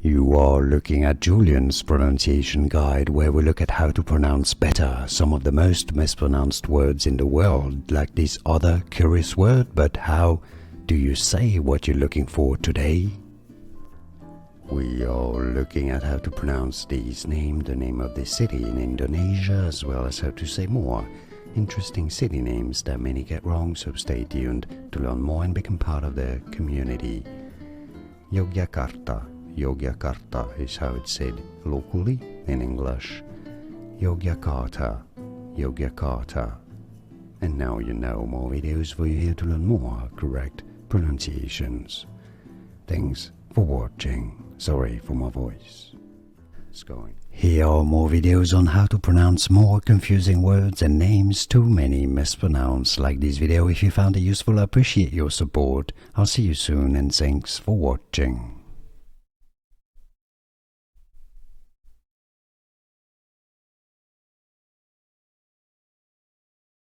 You are looking at Julian's pronunciation guide, where we look at how to pronounce better some of the most mispronounced words in the world, like this other curious word. But how do you say what you're looking for today? We are looking at how to pronounce this name, the name of this city in Indonesia, as well as how to say more interesting city names that many get wrong, so stay tuned to learn more and become part of the community. Yogyakarta. Yogyakarta is how it's said locally in English. Yogyakarta. Yogyakarta. And now you know more videos for you here to learn more correct pronunciations. Thanks for watching. Sorry for my voice. It's going. Here are more videos on how to pronounce more confusing words and names too many mispronounced. Like this video if you found it useful. I appreciate your support. I'll see you soon and thanks for watching.